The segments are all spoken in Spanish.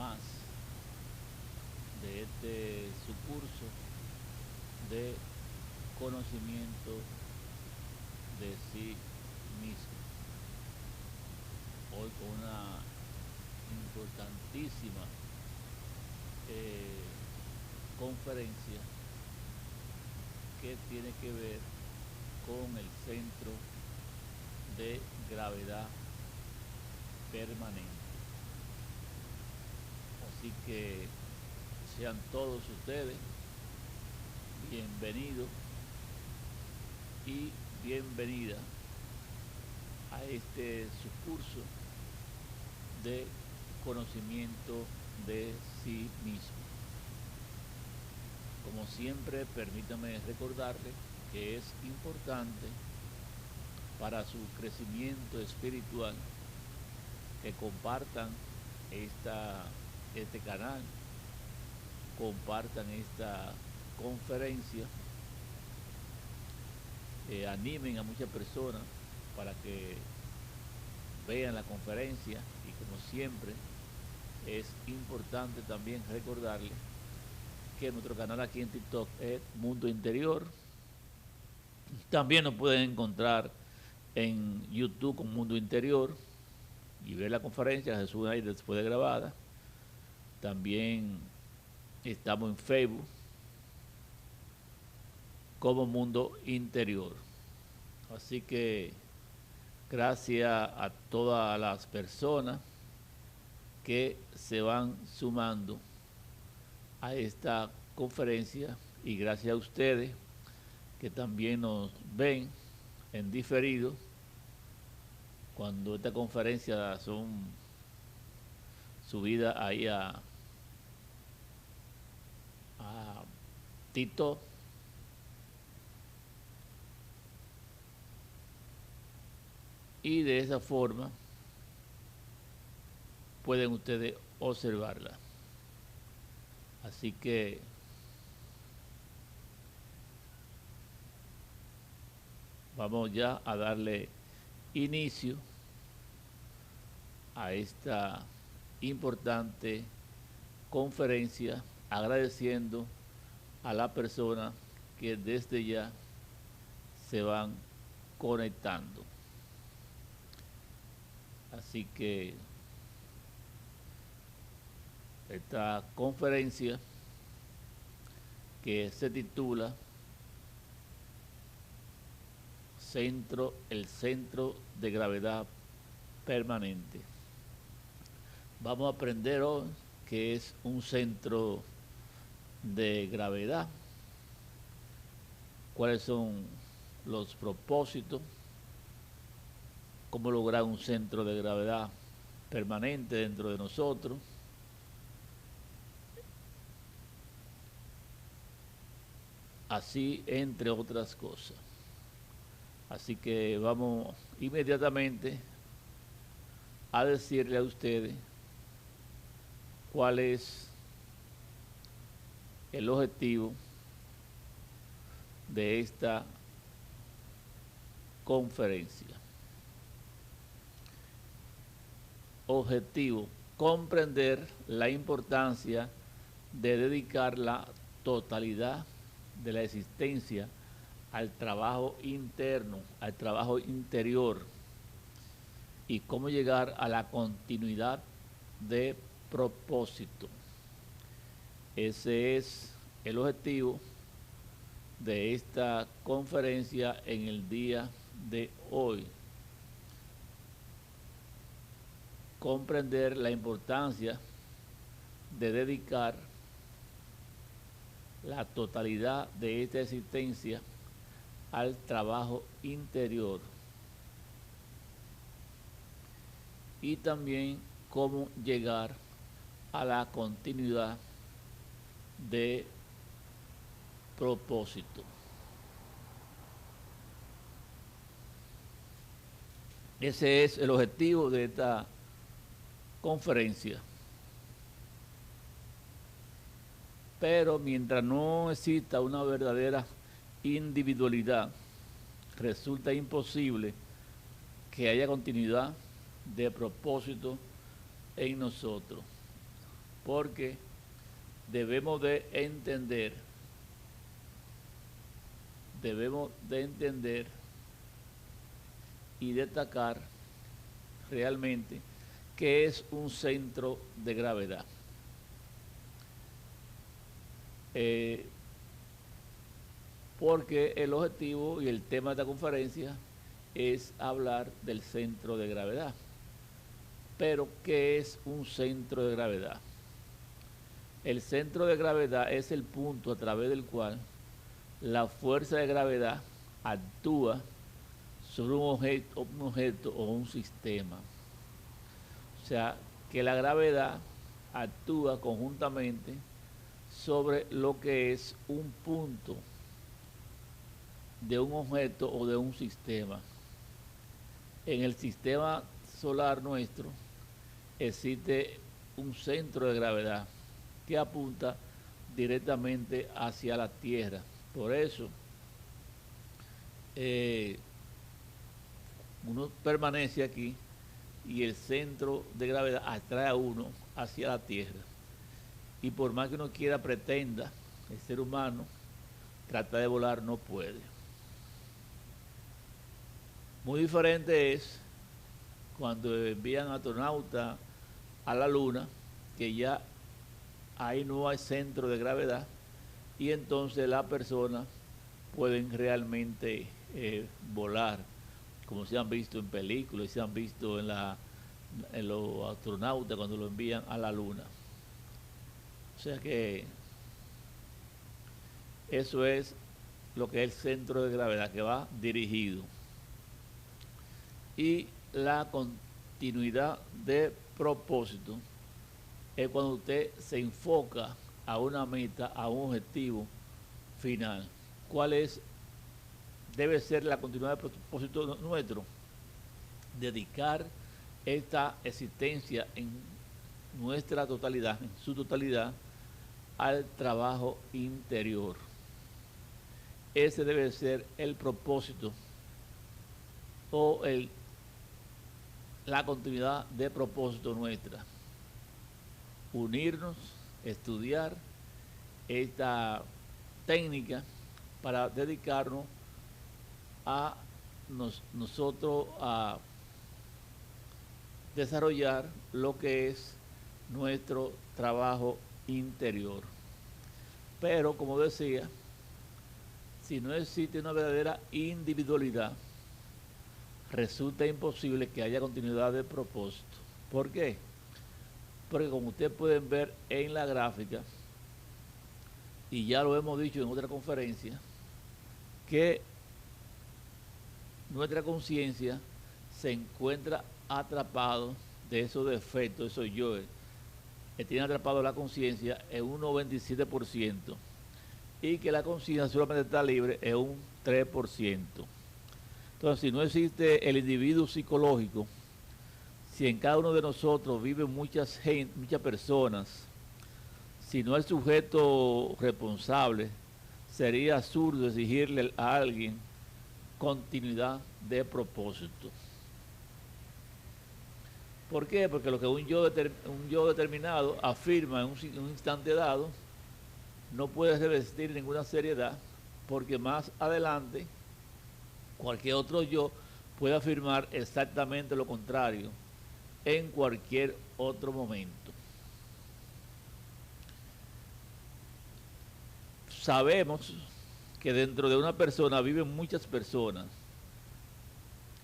más de este su curso de conocimiento de sí mismo. Hoy con una importantísima conferencia que tiene que ver con el centro de gravedad permanente. Así que sean todos ustedes bienvenidos y bienvenida a este subcurso de conocimiento de sí mismo. Como siempre, permítame recordarle que es importante para su crecimiento espiritual que compartan este canal, compartan esta conferencia, animen a muchas personas para que vean la conferencia. Y como siempre, es importante también recordarles que nuestro canal aquí en TikTok es Mundo Interior. También nos pueden encontrar en YouTube con Mundo Interior y ver la conferencia, se sube ahí después de grabada. También estamos en Facebook como Mundo Interior. Así que gracias a todas las personas que se van sumando a esta conferencia y gracias a ustedes que también nos ven en diferido cuando esta conferencia son subidas ahí a TikTok. Y de esa forma pueden ustedes observarla. Así que vamos ya a darle inicio a esta importante conferencia, agradeciendo a la persona que desde ya se van conectando. Así que esta conferencia que se titula el centro de gravedad permanente. Vamos a aprender hoy qué es un centro de gravedad, cuáles son los propósitos, cómo lograr un centro de gravedad permanente dentro de nosotros, así entre otras cosas. Así que vamos inmediatamente a decirle a ustedes cuál es el objetivo de esta conferencia. Objetivo: comprender la importancia de dedicar la totalidad de la existencia al trabajo interno, al trabajo interior, y cómo llegar a la continuidad de propósito. Ese es el objetivo de esta conferencia en el día de hoy. Comprender la importancia de dedicar la totalidad de esta existencia al trabajo interior, y también cómo llegar a la continuidad de propósito. Ese es el objetivo de esta conferencia. Pero mientras no exista una verdadera individualidad, resulta imposible que haya continuidad de propósito en nosotros. porque debemos de entender y destacar realmente qué es un centro de gravedad. Porque el objetivo y el tema de esta conferencia es hablar del centro de gravedad. Pero, ¿qué es un centro de gravedad? El centro de gravedad es el punto a través del cual la fuerza de gravedad actúa sobre un objeto o un sistema. O sea, que la gravedad actúa conjuntamente sobre lo que es un punto de un objeto o de un sistema. En el sistema solar nuestro existe un centro de gravedad que apunta directamente hacia la Tierra. Por eso, uno permanece aquí y el centro de gravedad atrae a uno hacia la Tierra. Y por más que uno quiera, pretenda, el ser humano trata de volar, no puede. Muy diferente es cuando envían astronautas a la Luna, que ya ahí no hay centro de gravedad y entonces las personas pueden realmente volar, como se han visto en películas y se han visto en los astronautas cuando lo envían a la Luna. O sea que eso es lo que es el centro de gravedad, que va dirigido. Y la continuidad de propósito es cuando usted se enfoca a una meta, a un objetivo final. ¿Cuál debe ser la continuidad de propósito nuestro? Dedicar esta existencia en nuestra totalidad, en su totalidad, al trabajo interior. Ese debe ser el propósito o la continuidad de propósito nuestra. Unirnos, estudiar esta técnica para dedicarnos a nosotros a desarrollar lo que es nuestro trabajo interior. Pero, como decía, si no existe una verdadera individualidad, resulta imposible que haya continuidad de propósito. ¿Por qué? Porque como ustedes pueden ver en la gráfica, y ya lo hemos dicho en otra conferencia, que nuestra conciencia se encuentra atrapado de esos defectos, esos yoes, que tienen atrapado la conciencia en un 97%, y que la conciencia solamente está libre en un 3%. Entonces, si no existe el individuo psicológico, si en cada uno de nosotros viven muchas personas, si no hay sujeto responsable, sería absurdo exigirle a alguien continuidad de propósito. ¿Por qué? Porque lo que un yo determinado afirma en un instante dado no puede revestir ninguna seriedad, porque más adelante cualquier otro yo puede afirmar exactamente lo contrario en cualquier otro momento. Sabemos que dentro de una persona viven muchas personas.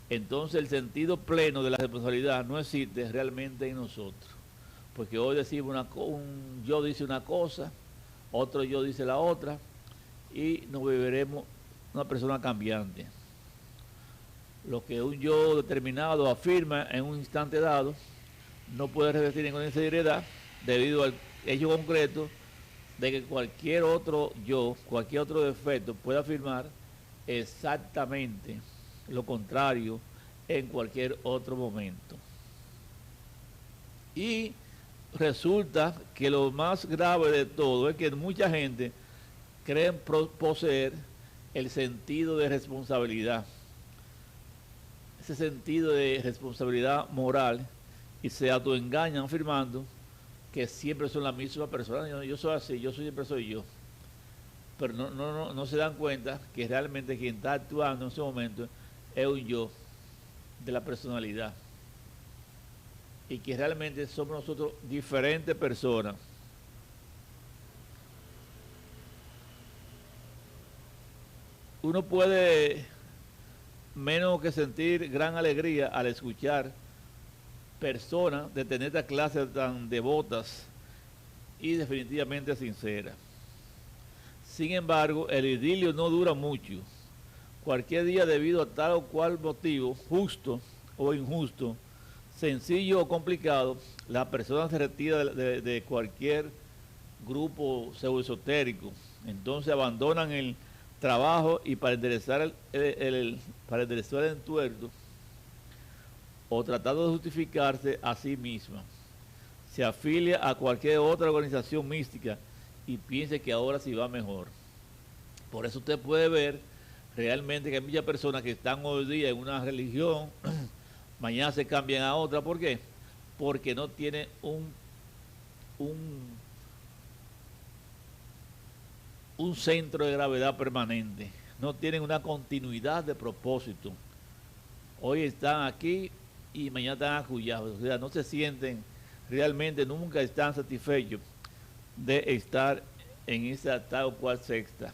Entonces el sentido pleno de la responsabilidad no existe realmente en nosotros. Porque hoy decimos un yo dice una cosa, otro yo dice la otra, y nos veremos una persona cambiante. Lo que un yo determinado afirma en un instante dado no puede revestir ninguna seriedad debido al hecho concreto de que cualquier otro yo, cualquier otro defecto puede afirmar exactamente lo contrario en cualquier otro momento. Y resulta que lo más grave de todo es que mucha gente cree poseer el sentido de responsabilidad, ese sentido de responsabilidad moral, y se autoengañan afirmando que siempre son la misma persona. Yo soy así, yo siempre soy yo. Pero no se dan cuenta que realmente quien está actuando en ese momento es un yo de la personalidad. Y que realmente somos nosotros diferentes personas. Uno puede menos que sentir gran alegría al escuchar personas de tener esta clase tan devotas y definitivamente sinceras. Sin embargo, el idilio no dura mucho. Cualquier día, debido a tal o cual motivo, justo o injusto, sencillo o complicado, la persona se retira de cualquier grupo pseudoesotérico. Entonces abandonan el trabajo y para enderezar para enderezar el entuerto o tratando de justificarse a sí misma, se afilia a cualquier otra organización mística y piense que ahora sí va mejor. Por eso usted puede ver realmente que hay muchas personas que están hoy día en una religión, mañana se cambian a otra. ¿Por qué? Porque no tienen un centro de gravedad permanente, no tienen una continuidad de propósito. Hoy están aquí y mañana están acullados, o sea, no se sienten realmente, nunca están satisfechos de estar en esa tal o cual sexta,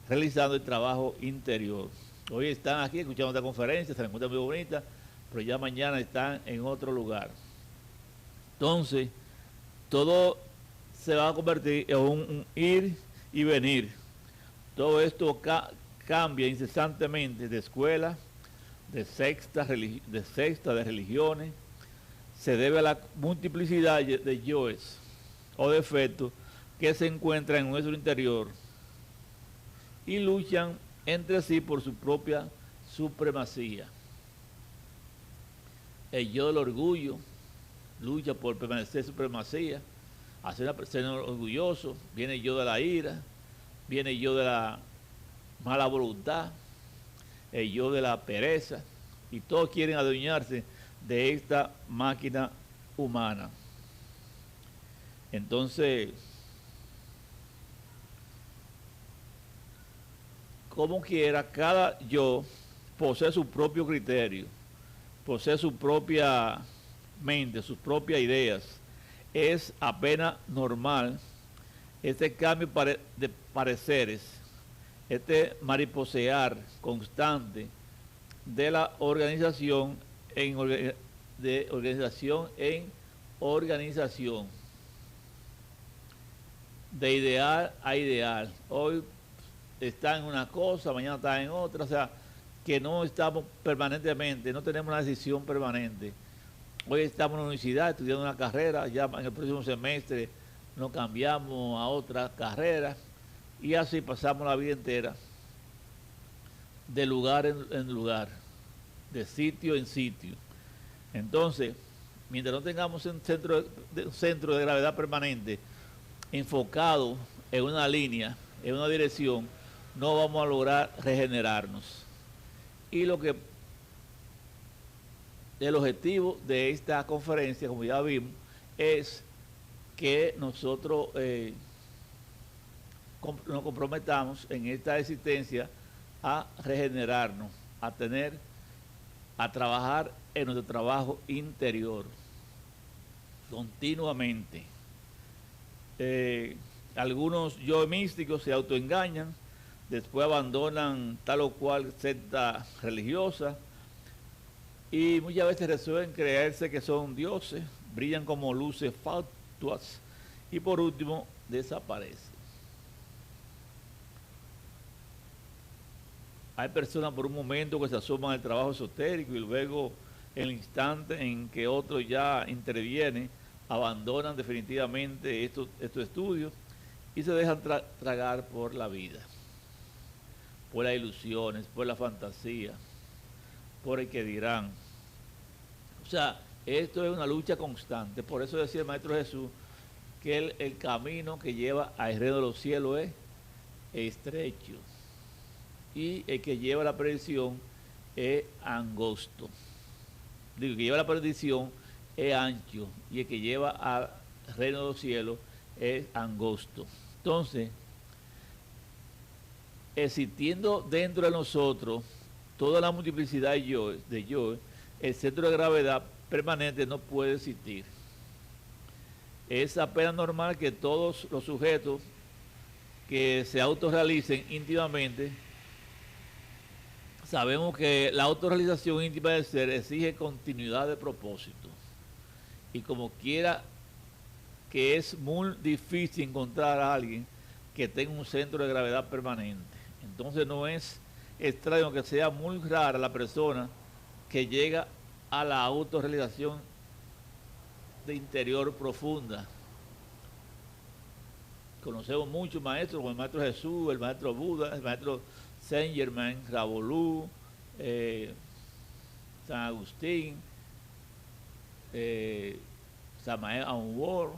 realizando el trabajo interior. Hoy están aquí escuchando esta conferencia, se les encuentra muy bonita, pero ya mañana están en otro lugar. Entonces, todo se va a convertir en un ir y venir. Todo esto cambia incesantemente de escuela, de sexta de religiones. Se debe a la multiplicidad de yoes o defectos que se encuentran en nuestro interior y luchan entre sí por su propia supremacía. El yo del orgullo lucha por permanecer en supremacía, hacer ser orgulloso. Viene el yo de la ira, viene el yo de la mala voluntad, el yo de la pereza, y todos quieren adueñarse de esta máquina humana. Entonces, como quiera, cada yo posee su propio criterio, posee su propia mente, sus propias ideas. Es apenas normal este cambio de pareceres, este mariposear constante de la organización de organización en organización, de ideal a ideal. Hoy está en una cosa, mañana está en otra, o sea, que no estamos permanentemente, no tenemos una decisión permanente. Hoy estamos en la universidad estudiando una carrera, ya en el próximo semestre nos cambiamos a otra carrera y así pasamos la vida entera de lugar en lugar, de sitio en sitio. Entonces, mientras no tengamos un centro de gravedad permanente enfocado en una línea, en una dirección, no vamos a lograr regenerarnos. Y el objetivo de esta conferencia, como ya vimos, es que nosotros nos comprometamos en esta existencia a regenerarnos, a trabajar en nuestro trabajo interior continuamente. Algunos yo místicos se autoengañan, después abandonan tal o cual secta religiosa y muchas veces resuelven creerse que son dioses, brillan como luces fatuas y por último desaparecen. Hay personas por un momento que se asoman al trabajo esotérico y luego el instante en que otro ya interviene, abandonan definitivamente estos estudios y se dejan tragar por la vida, por las ilusiones, por la fantasía, por el que dirán. O sea, esto es una lucha constante. Por eso decía el Maestro Jesús que el camino que lleva al reino de los cielos es estrecho y el que lleva a la perdición es angosto. Digo, el que lleva a la perdición es ancho y el que lleva reino de los cielos es angosto. Entonces, existiendo dentro de nosotros toda la multiplicidad de yo, el centro de gravedad permanente no puede existir. Es apenas normal que todos los sujetos que se autorrealicen íntimamente, sabemos que la autorrealización íntima del ser exige continuidad de propósito. Y como quiera que es muy difícil encontrar a alguien que tenga un centro de gravedad permanente. Entonces no es extraño que sea muy rara la persona que llega a la autorrealización de interior profunda. Conocemos muchos maestros, como el maestro Jesús, el maestro Buda, el maestro Saint Germain, Ravolú, San Agustín, Samael Aun Weor,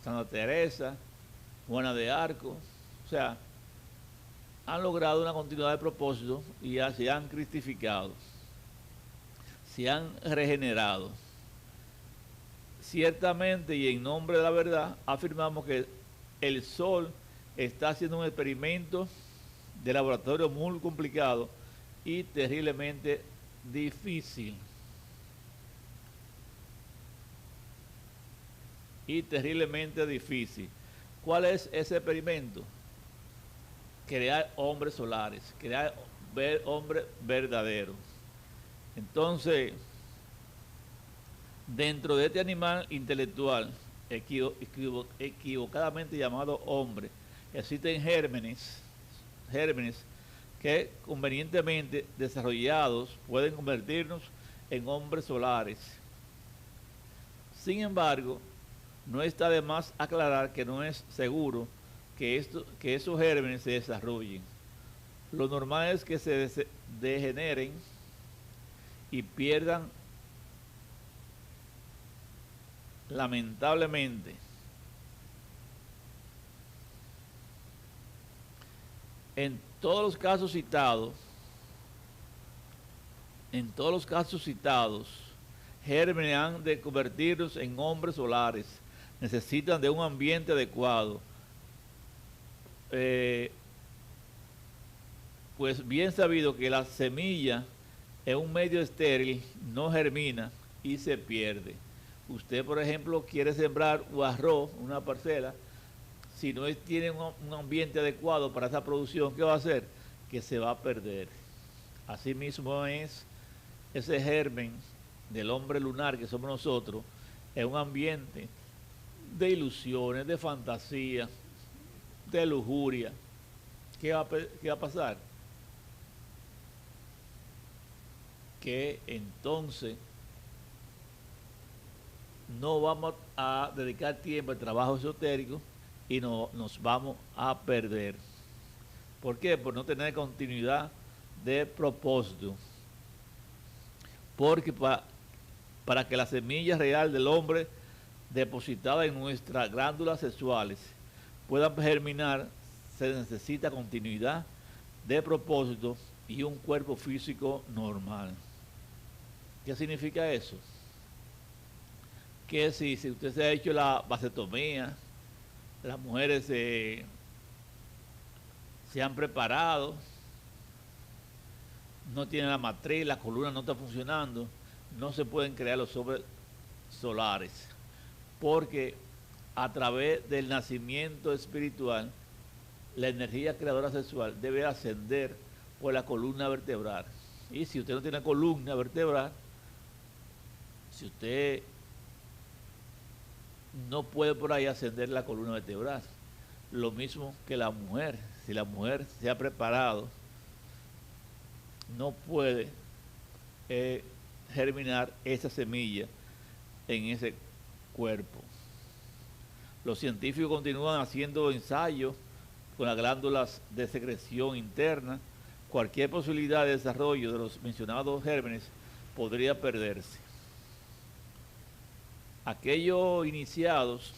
Santa Teresa, Juana de Arco. O sea, han logrado una continuidad de propósito y ya se han cristificado, se han regenerado. Ciertamente y en nombre de la verdad afirmamos que el Sol está haciendo un experimento de laboratorio muy complicado y terriblemente difícil. ¿Cuál es ese experimento? Crear hombres solares, crear hombres verdaderos. Entonces, dentro de este animal intelectual equivocadamente llamado hombre, existen gérmenes que convenientemente desarrollados pueden convertirnos en hombres solares. Sin embargo, no está de más aclarar que no es seguro que esos gérmenes se desarrollen. Lo normal es que se degeneren y pierdan lamentablemente. En todos los casos citados, gérmenes han de convertirlos en hombres solares. Necesitan de un ambiente adecuado. Pues bien sabido que la semilla en un medio estéril no germina y se pierde. Usted, por ejemplo, quiere sembrar un arroz, una parcela, si no tiene un ambiente adecuado para esa producción, ¿qué va a hacer? Que se va a perder. Asimismo es ese germen del hombre lunar que somos nosotros, en un ambiente de ilusiones, de fantasía, de lujuria. ¿Qué va a pasar? Que entonces no vamos a dedicar tiempo al trabajo esotérico y nos vamos a perder. ¿Por qué? Por no tener continuidad de propósito. Porque para que la semilla real del hombre depositada en nuestras glándulas sexuales puedan germinar, se necesita continuidad de propósito y un cuerpo físico normal. ¿Qué significa eso? Que si usted se ha hecho la vasectomía, las mujeres se han preparado, no tienen la matriz, la columna no está funcionando, no se pueden crear los hombres solares, porque a través del nacimiento espiritual, la energía creadora sexual debe ascender por la columna vertebral. Y si usted no tiene columna vertebral, si usted no puede por ahí ascender la columna vertebral. Lo mismo que la mujer. Si la mujer se ha preparado, no puede germinar esa semilla en ese cuerpo. Los científicos continúan haciendo ensayos con las glándulas de secreción interna. Cualquier posibilidad de desarrollo de los mencionados gérmenes podría perderse. Aquellos iniciados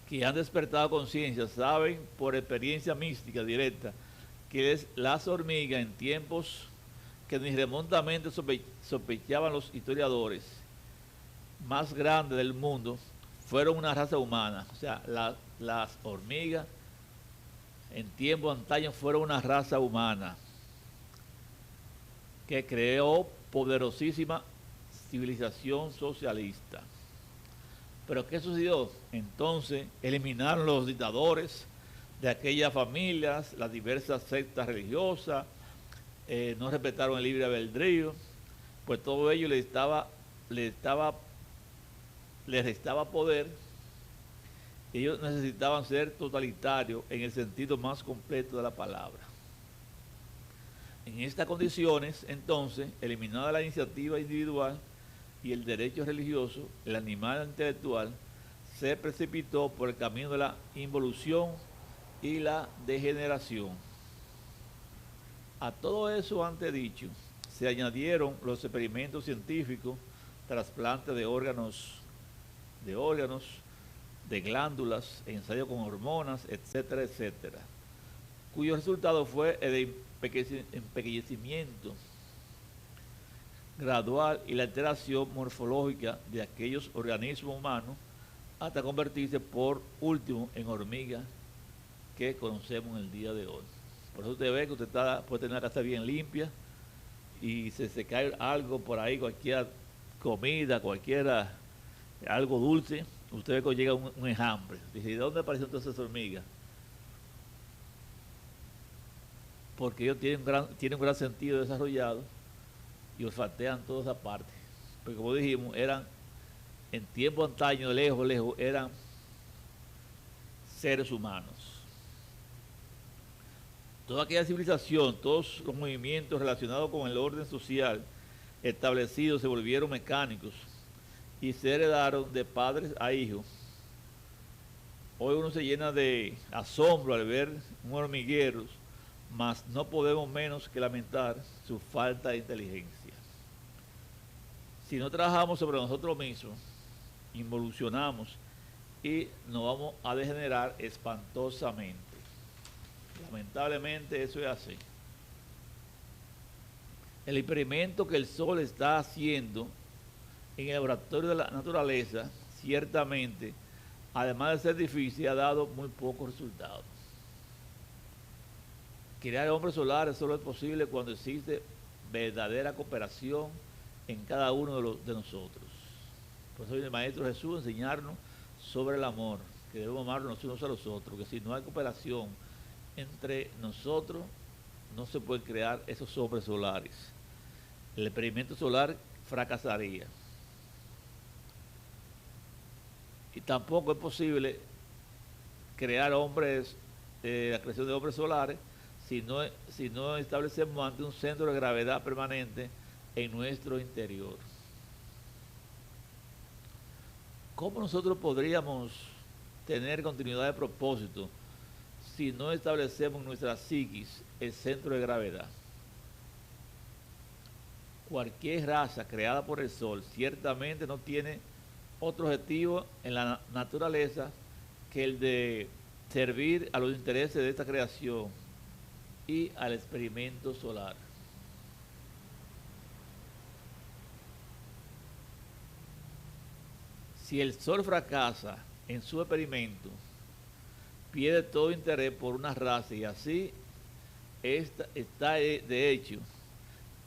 que han despertado conciencia saben por experiencia mística directa que las hormigas en tiempos que ni remotamente sospechaban los historiadores más grandes del mundo fueron una raza humana. O sea, las hormigas en tiempo antaño fueron una raza humana que creó poderosísima civilización socialista. Pero ¿qué sucedió? Entonces eliminaron los dictadores de aquellas familias, las diversas sectas religiosas, no respetaron el libre albedrío, pues todo ello les restaba poder. Ellos necesitaban ser totalitarios en el sentido más completo de la palabra. En estas condiciones, entonces, eliminada la iniciativa individual y el derecho religioso, el animal intelectual se precipitó por el camino de la involución y la degeneración. A todo eso antes dicho, se añadieron los experimentos científicos, trasplantes de órganos, de glándulas, ensayos con hormonas, etcétera, etcétera, cuyo resultado fue el empequeñecimiento gradual y la alteración morfológica de aquellos organismos humanos hasta convertirse por último en hormigas que conocemos en el día de hoy. Por eso usted ve que usted puede tener la casa bien limpia y se cae algo por ahí, cualquier comida, algo dulce, usted ve que llega un enjambre. Dice, ¿de dónde aparecieron todas esas hormigas? Porque ellos tienen un gran sentido desarrollado y olfatean toda esa parte. Porque como dijimos, en tiempo antaño, lejos, eran seres humanos. Toda aquella civilización, todos los movimientos relacionados con el orden social establecidos se volvieron mecánicos y se heredaron de padres a hijos. Hoy uno se llena de asombro al ver un hormiguero, mas no podemos menos que lamentar su falta de inteligencia. Si no trabajamos sobre nosotros mismos, involucionamos y nos vamos a degenerar espantosamente. Lamentablemente eso es así. El experimento que el Sol está haciendo en el laboratorio de la naturaleza, ciertamente, además de ser difícil, ha dado muy pocos resultados. Crear hombres solares solo es posible cuando existe verdadera cooperación en cada uno de nosotros. Por eso viene el Maestro Jesús a enseñarnos sobre el amor, que debemos amarnos unos a los otros, que si no hay cooperación entre nosotros, no se pueden crear esos hombres solares. El experimento solar fracasaría. Y tampoco es posible crear la creación de hombres solares si no establecemos ante un centro de gravedad permanente en nuestro interior. ¿Cómo nosotros podríamos tener continuidad de propósito si no establecemos en nuestra psiquis el centro de gravedad? Cualquier raza creada por el Sol ciertamente no tiene otro objetivo en la naturaleza que el de servir a los intereses de esta creación y al experimento solar. Si el Sol fracasa en su experimento, pierde todo interés por una raza y así está de hecho,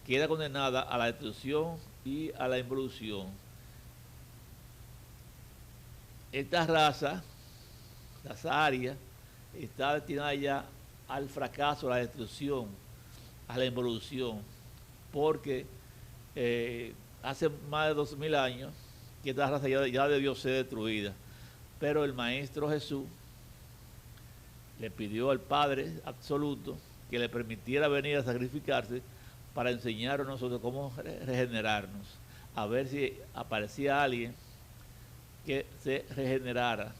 queda condenada a la destrucción y a la involución. Esta raza área, está destinada ya al fracaso, a la destrucción, a la involución, porque hace más de 2000 años que esta raza ya debió ser destruida. Pero el Maestro Jesús le pidió al Padre Absoluto que le permitiera venir a sacrificarse para enseñarnos a nosotros cómo regenerarnos, a ver si aparecía alguien que se regenerara.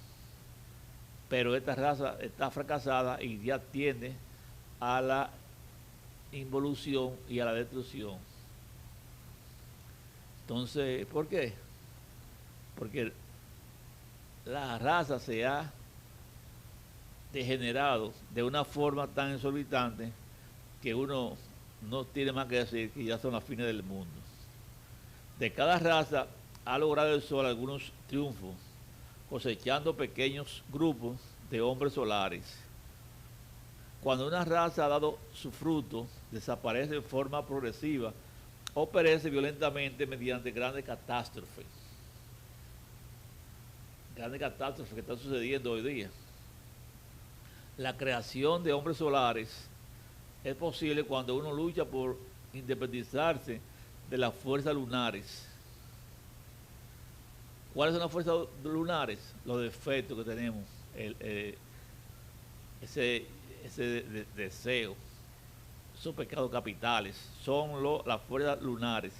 Pero esta raza está fracasada y ya tiende a la involución y a la destrucción. Entonces, ¿por qué? Porque la raza se ha degenerado de una forma tan exorbitante que uno no tiene más que decir que ya son las fines del mundo. De cada raza ha logrado el Sol algunos triunfos, cosechando pequeños grupos de hombres solares. Cuando una raza ha dado su fruto, desaparece de forma progresiva o perece violentamente mediante grandes catástrofes. Grandes catástrofes que están sucediendo hoy día. La creación de hombres solares es posible cuando uno lucha por independizarse de las fuerzas lunares. ¿Cuáles son las fuerzas lunares? Los defectos que tenemos, ese deseo, esos pecados capitales, son las fuerzas lunares.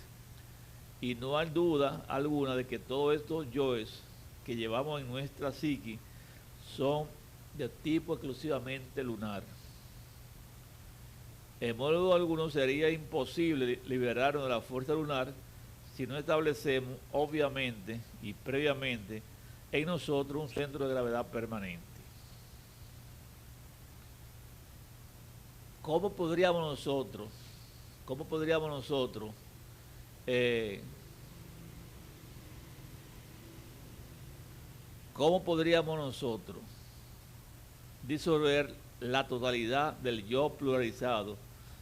Y no hay duda alguna de que todos estos yoes que llevamos en nuestra psique son de tipo exclusivamente lunar. En modo alguno sería imposible liberarnos de la fuerza lunar si no establecemos obviamente y previamente en nosotros un centro de gravedad permanente. ¿Cómo podríamos nosotros disolver la totalidad del yo pluralizado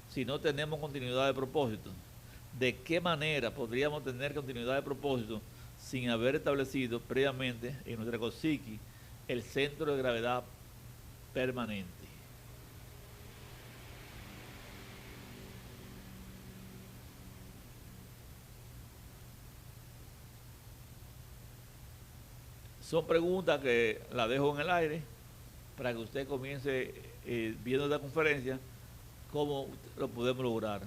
si no tenemos continuidad de propósito? ¿De qué manera podríamos tener continuidad de propósito sin haber establecido previamente en nuestra psique el centro de gravedad permanente? Son preguntas que las dejo en el aire para que usted comience viendo esta conferencia cómo lo podemos lograr.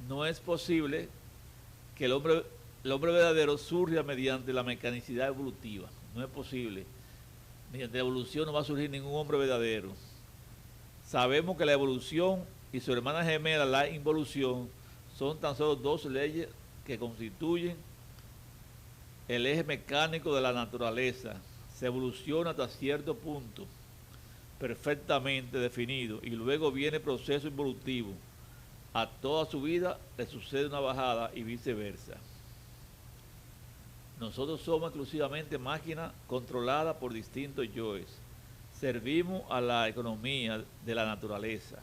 No es posible que el hombre verdadero surja mediante la mecanicidad evolutiva. No es posible. Mediante la evolución no va a surgir ningún hombre verdadero. Sabemos que la evolución y su hermana gemela, la involución, son tan solo dos leyes que constituyen el eje mecánico de la naturaleza. Se evoluciona hasta cierto punto perfectamente definido y luego viene el proceso involutivo. A toda su vida le sucede una bajada y viceversa. Nosotros somos exclusivamente máquinas controladas por distintos yoes. Servimos a la economía de la naturaleza.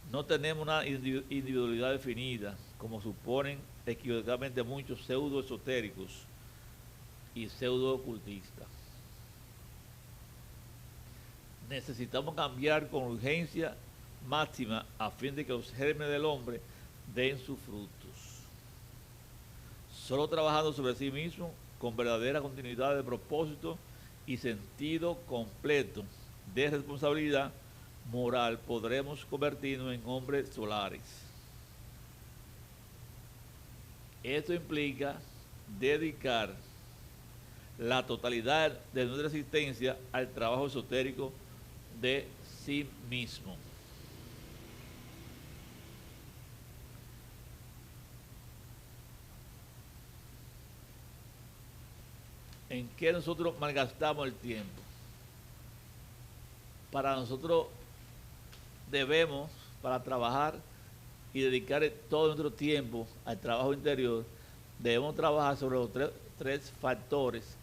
No tenemos una individualidad definida, como suponen equivocadamente muchos pseudo-esotéricos y pseudo-ocultistas. Necesitamos cambiar con urgencia máxima a fin de que los gérmenes del hombre den sus frutos. Solo trabajando sobre sí mismo con verdadera continuidad de propósito y sentido completo de responsabilidad moral podremos convertirnos en hombres solares. Esto implica dedicar la totalidad de nuestra existencia al trabajo esotérico de sí mismo. ¿En qué nosotros malgastamos el tiempo? Para nosotros debemos, para trabajar y dedicar todo nuestro tiempo al trabajo interior, debemos trabajar sobre los tres factores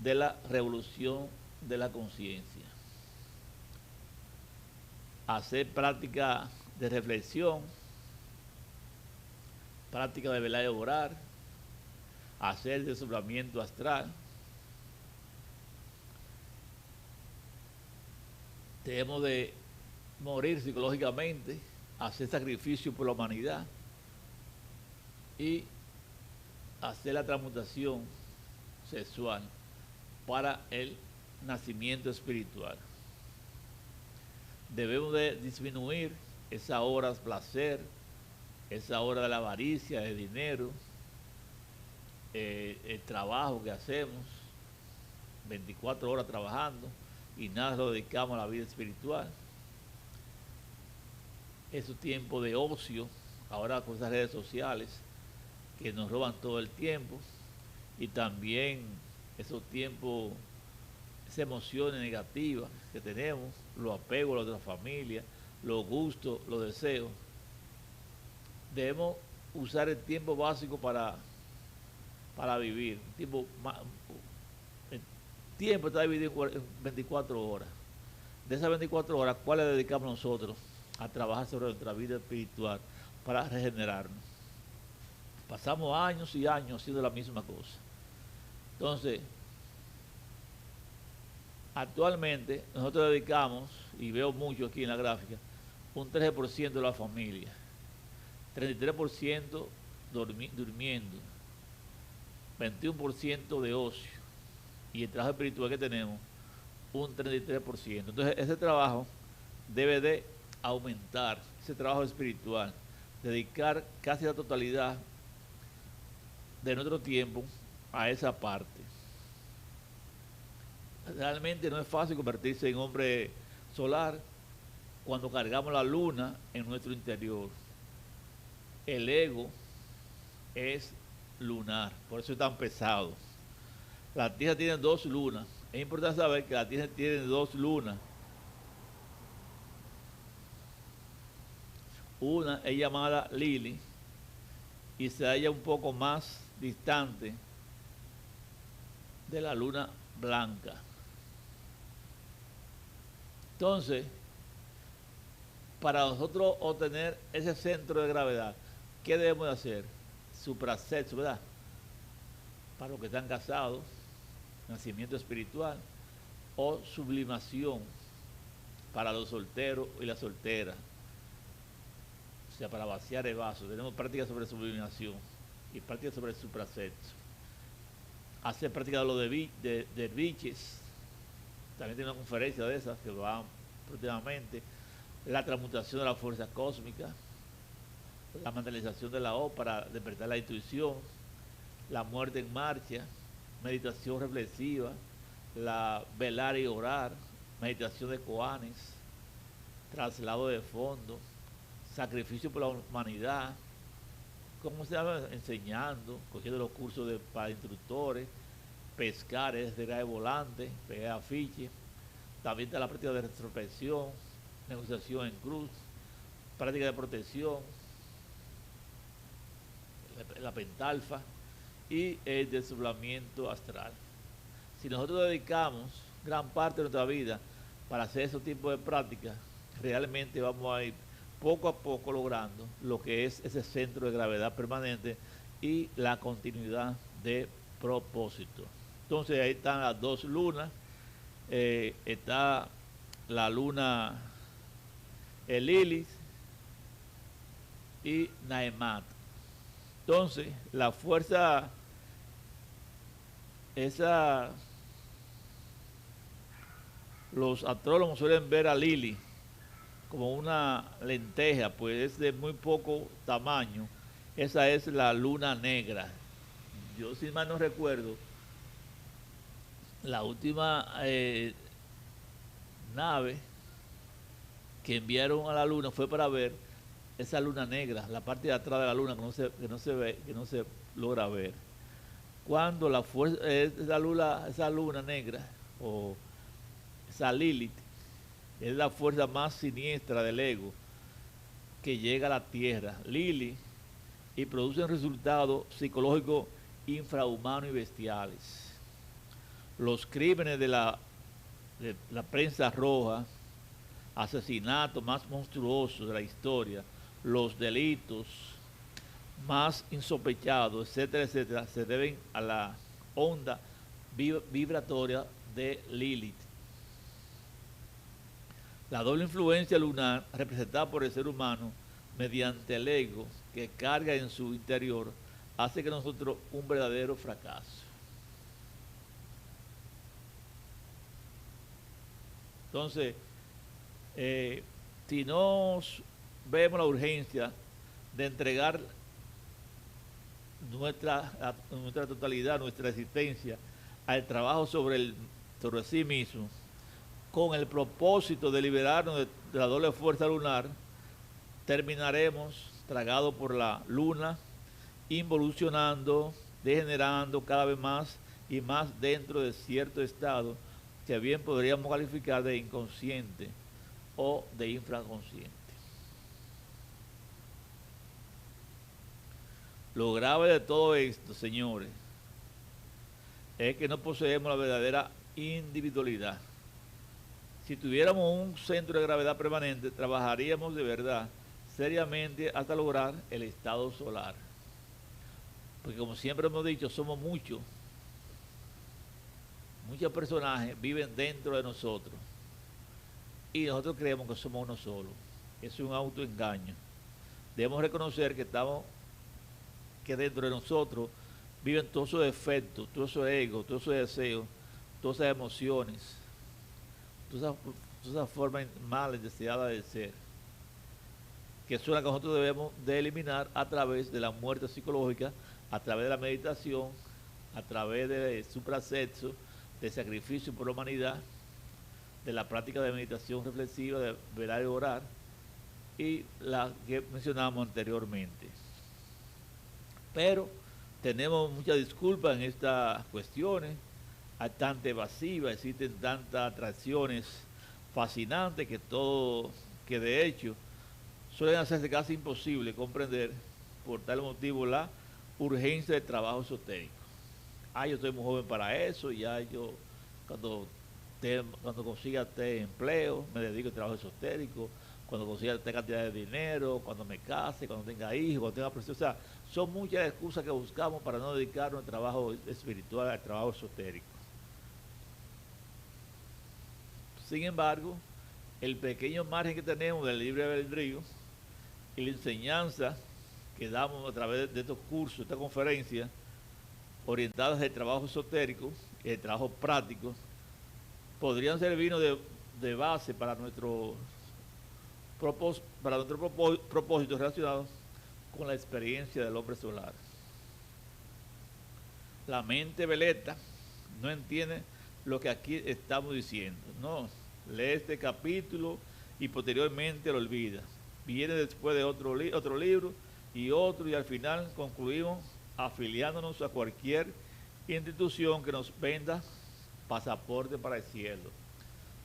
de la revolución de la conciencia. Hacer práctica de reflexión, práctica de velar y orar, hacer desdoblamiento astral. Debemos de morir psicológicamente, hacer sacrificio por la humanidad y hacer la transmutación sexual para el nacimiento espiritual. Debemos de disminuir esa hora de placer, esa hora de la avaricia, de dinero, el trabajo que hacemos, 24 horas trabajando y nada lo dedicamos a la vida espiritual. Esos tiempos de ocio, ahora con esas redes sociales que nos roban todo el tiempo, y también esos tiempos, esas emociones negativas que tenemos, los apegos a la otra familia, los gustos, los deseos. Debemos usar el tiempo básico para para vivir. El tiempo está dividido en 24 horas. De esas 24 horas, ¿cuáles dedicamos nosotros a trabajar sobre nuestra vida espiritual para regenerarnos? Pasamos años y años haciendo la misma cosa. Entonces, actualmente nosotros dedicamos, y veo mucho aquí en la gráfica, un 13% de la familia, 33% durmiendo, 21% de ocio, y el trabajo espiritual que tenemos, un 33%. Entonces, ese trabajo debe de aumentar, ese trabajo espiritual, dedicar casi la totalidad de nuestro tiempo a esa parte. Realmente no es fácil convertirse en hombre solar cuando cargamos la luna en nuestro interior. El ego es lunar, por eso es tan pesado. La Tierra tiene 2 lunas. Es importante saber que la Tierra tiene 2 lunas. Una es llamada Lili y se halla un poco más distante de la luna blanca. Entonces, para nosotros obtener ese centro de gravedad, ¿qué debemos de hacer? Suprasexo, ¿verdad? Para los que están casados, nacimiento espiritual, o sublimación para los solteros y las solteras. O sea, para vaciar el vaso. Tenemos prácticas sobre sublimación y prácticas sobre suprasexo. Hacer prácticas de lo de biches. También tiene una conferencia de esas que va próximamente. La transmutación de la fuerza cósmica, la materialización de la O para despertar la intuición, la muerte en marcha, meditación reflexiva, la velar y orar, meditación de koanes, traslado de fondo, sacrificio por la humanidad, ¿cómo se llama? Enseñando, cogiendo los cursos para instructores, pescar, es de volante, pegar afiches, también está la práctica de retrospección, negociación en cruz, práctica de protección, la pentalfa y el desdoblamiento astral. Si nosotros dedicamos gran parte de nuestra vida para hacer ese tipo de prácticas, realmente vamos a ir poco a poco logrando lo que es ese centro de gravedad permanente y la continuidad de propósito. Entonces ahí están las 2 lunas, está la luna Elilis y Naemat. Entonces, la fuerza, los astrólogos suelen ver a Lili como una lenteja, pues es de muy poco tamaño. Esa es la luna negra. Yo, si mal no recuerdo, la última nave que enviaron a la luna fue para ver esa luna negra, la parte de atrás de la luna que no se ve, que no se logra ver. Cuando la fuerza, esa luna negra o esa Lilith es la fuerza más siniestra del ego que llega a la Tierra, Lili, y produce resultados psicológicos infrahumanos y bestiales. Los crímenes de la prensa roja, asesinatos más monstruosos de la historia, los delitos más insospechados, etcétera, etcétera, se deben a la onda vibratoria de Lilith. La doble influencia lunar representada por el ser humano mediante el ego que carga en su interior hace que nosotros un verdadero fracaso. Entonces, si nos vemos la urgencia de entregar nuestra totalidad, nuestra existencia al trabajo sobre sí mismo, con el propósito de liberarnos de la doble fuerza lunar, terminaremos tragados por la luna, involucionando, degenerando cada vez más y más dentro de cierto estado que bien podríamos calificar de inconsciente o de infraconsciente. Lo grave de todo esto, señores, es que no poseemos la verdadera individualidad. Si tuviéramos un centro de gravedad permanente, trabajaríamos de verdad, seriamente, hasta lograr el estado solar. Porque como siempre hemos dicho, somos muchos personajes viven dentro de nosotros. Y nosotros creemos que somos uno solo. Es un autoengaño. Debemos reconocer que dentro de nosotros viven todos esos defectos, todos esos egos, todos esos deseos, todas esas emociones, todas esas formas malas deseadas de ser, que son las que nosotros debemos de eliminar a través de la muerte psicológica, a través de la meditación, a través de suprasexo, de sacrificio por la humanidad, de la práctica de meditación reflexiva, de velar y orar, y la que mencionamos anteriormente. Pero tenemos muchas disculpas en estas cuestiones, hay tanta evasiva, existen tantas atracciones fascinantes que de hecho suelen hacerse casi imposible comprender por tal motivo la urgencia del trabajo esotérico. Yo estoy muy joven para eso, ya yo cuando consiga este empleo me dedico al trabajo esotérico, cuando consiga esta cantidad de dinero, cuando me case, cuando tenga hijos, cuando tenga presión. O sea, son muchas excusas que buscamos para no dedicarnos al trabajo espiritual, al trabajo esotérico. Sin embargo, el pequeño margen que tenemos del libre albedrío y la enseñanza que damos a través de estos cursos, esta conferencia, orientadas al trabajo esotérico y el trabajo práctico, podrían servirnos de base para nuestro propósito relacionado con la experiencia del hombre solar. La mente veleta no entiende lo que aquí estamos diciendo. No, lee este capítulo y posteriormente lo olvida. Viene después de otro libro y otro, y al final concluimos afiliándonos a cualquier institución que nos venda pasaporte para el cielo.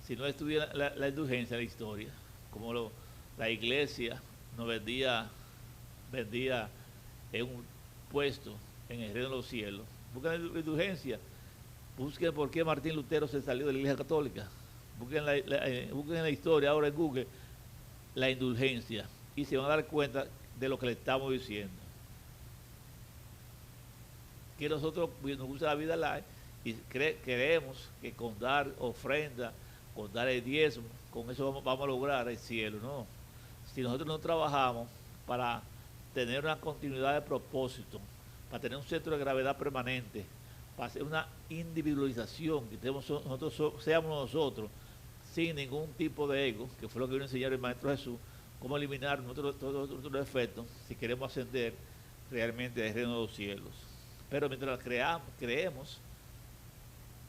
Si no estudia la indulgencia de la historia, como la iglesia nos vendía en un puesto en el reino de los cielos. Busquen la indulgencia, busquen por qué Martín Lutero se salió de la iglesia católica, busquen en la historia ahora en Google la indulgencia y se van a dar cuenta de lo que le estamos diciendo. Que nosotros nos gusta la vida light y creemos que con dar ofrenda, con dar el diezmo, con eso vamos a lograr el cielo. No, si nosotros no trabajamos para tener una continuidad de propósito, para tener un centro de gravedad permanente, para hacer una individualización, que seamos nosotros, sin ningún tipo de ego, que fue lo que vino a enseñar el Maestro Jesús, cómo eliminar todos nuestros defectos si queremos ascender realmente al reino de los cielos. Pero mientras creemos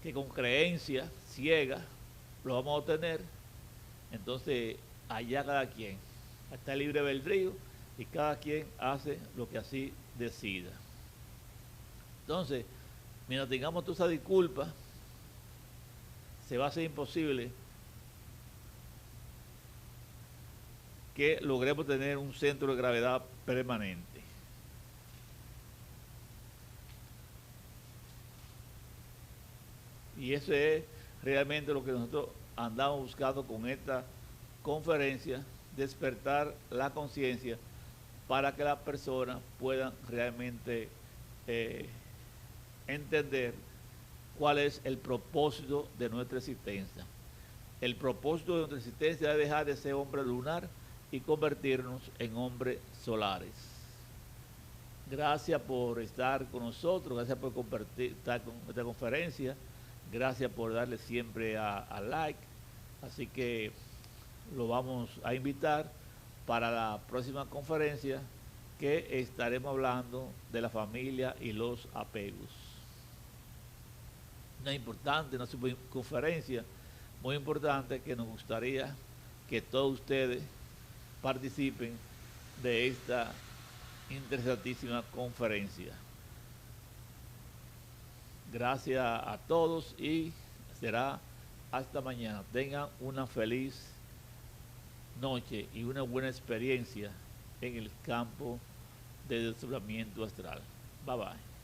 que con creencia ciega lo vamos a obtener, entonces allá cada quien está libre albedrío y cada quien hace lo que así decida. Entonces, mientras tengamos toda esa disculpa, se va a hacer imposible que logremos tener un centro de gravedad permanente. Y eso es realmente lo que nosotros andamos buscando con esta conferencia, despertar la conciencia para que las personas puedan realmente entender cuál es el propósito de nuestra existencia. El propósito de nuestra existencia es dejar de ser hombre lunar y convertirnos en hombres solares. Gracias por estar con nosotros, gracias por estar con esta conferencia, gracias por darle siempre a like. Así que lo vamos a invitar para la próxima conferencia, que estaremos hablando de la familia y los apegos. Una importante, una conferencia muy importante, que nos gustaría que todos ustedes participen de esta interesantísima conferencia. Gracias a todos y será hasta mañana. Tengan una feliz noche y una buena experiencia en el campo de desdoblamiento astral. Bye bye.